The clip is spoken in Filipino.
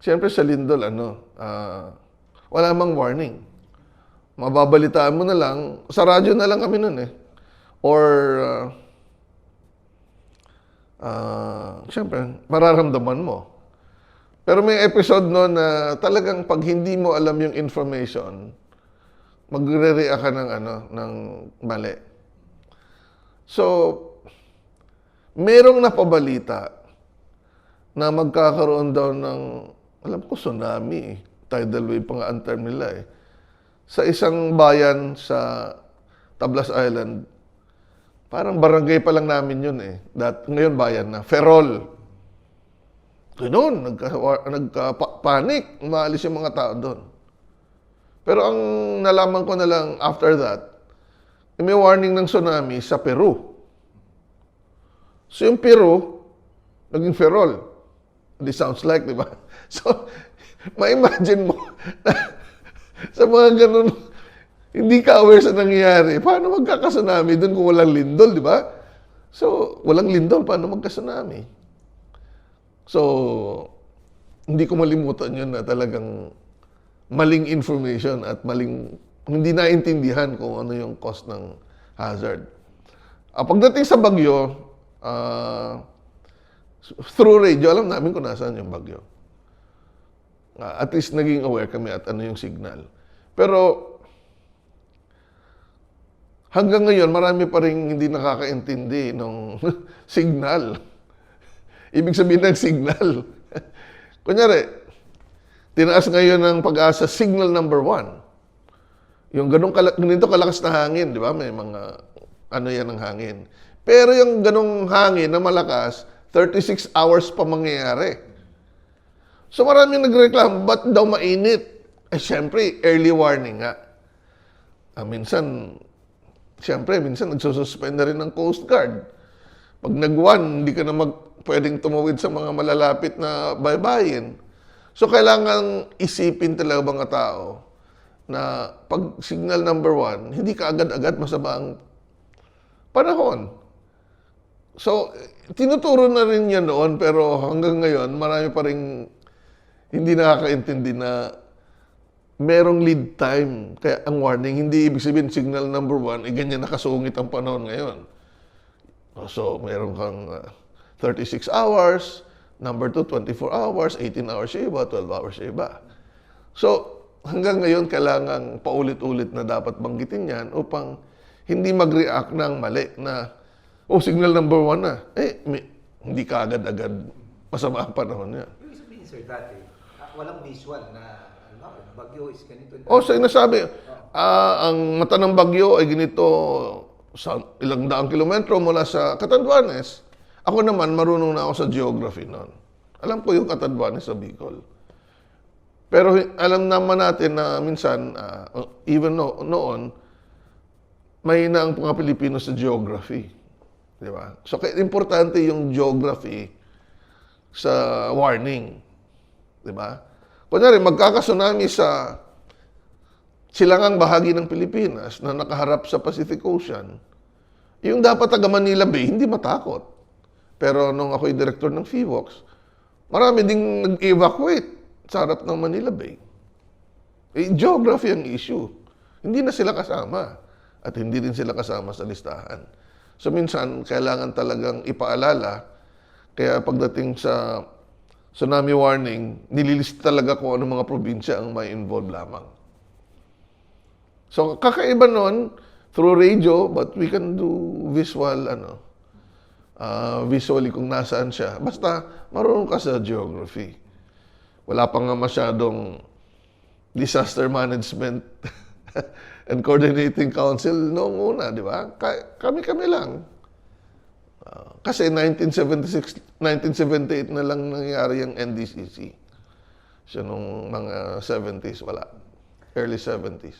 Siyempre sa lindol, wala mang warning. Mababalitaan mo na lang, sa radyo na lang kami nun eh. Or, siyempre, mararamdaman mo. Pero may episode no na talagang pag hindi mo alam yung information, magre-react ka ng mali. So, merong napabalita na magkakaroon daw ng, alam ko, tsunami. Tidal wave pa nga ang term nila eh. Sa isang bayan sa Tablas Island, parang barangay pa lang namin yun eh. Ngayon bayan na, Ferrol. Ganoon, nagka-panic, umaalis yung mga tao doon. Pero ang nalaman ko na lang after that, may warning ng tsunami sa Peru. So yung Peru, naging Ferrol. This sounds like, di ba? So, ma-imagine mo, sa mga ganun, hindi ka aware sa nangyayari, paano magkaka-tsunami doon kung walang lindol, di ba? So, walang lindol, paano magka-tsunami? So, hindi ko malimutan yun na talagang maling information at hindi naintindihan kung ano yung cause ng hazard. Pagdating sa bagyo, through radio, alam namin kung nasaan yung bagyo. At least naging aware kami at ano yung signal. Pero hanggang ngayon, marami pa rin hindi nakakaintindi ng signal. Ibig sabihin ng signal. Kunyari, tinaas ngayon ng Pag-asa signal number 1. Yung ganito kalakas na hangin, di ba? May mga yan ng hangin. Pero yung ganong hangin na malakas, 36 hours pa mangyayari. So maraming nagreklamo, ba't daw mainit? Syempre, early warning nga. Minsan nagsususpend na rin ng Coast Guard. Pag nag-1, hindi ka na pwedeng tumawid sa mga malalapit na baybayin. So, kailangan isipin talaga mga tao na pag signal number 1, hindi ka agad-agad masama ang panahon. So, tinuturo na rin yan noon, pero hanggang ngayon, marami pa rin hindi nakakaintindi na merong lead time. Kaya ang warning, hindi ibig sabihin signal number 1, ganyan nakasungit ang panahon ngayon. So, meron kang 36 hours, number 2, 24 hours, 18 hours yung iba, 12 hours yung iba. So, hanggang ngayon, kailangan paulit-ulit na dapat banggitin yan upang hindi mag-react ng mali na, signal number 1 na. Hindi ka agad-agad masama ang panahon yan. Ibig sabihin, sir, dati, walang visual na, bagyo is ganito. Sinasabi, ang mata ng bagyo ay ganito sa ilang daang kilometro mula sa Catanduanes. Ako naman, marunong na ako sa geography noon. Alam ko yung Catanduanes sa Bicol. Pero alam naman natin na minsan, even noon, mahina ang mga Pilipino sa geography. Di ba? So, importante yung geography sa warning. Di ba? Kunyari, magkaka-tsunami sa silangang bahagi ng Pilipinas na nakaharap sa Pacific Ocean, yung dapat taga Manila Bay, hindi matakot. Pero nung ako'y director ng FIVOX, marami ding nag-evacuate sa harap ng Manila Bay. Geography ang issue. Hindi na sila kasama. At hindi din sila kasama sa listahan. So minsan, kailangan talagang ipaalala. Kaya pagdating sa tsunami warning, nililist talaga kung ano mga probinsya ang may involve lamang. So kakaiba nun, through radio, but we can do visual, visually kung nasaan siya. Basta marunong ka sa geography. Wala pa nga masyadong disaster management and coordinating council noong una, di ba? Kami lang. Kasi 1976, 1978 na lang nangyari yung NDCC. So nung mga 70s, wala. Early 70s.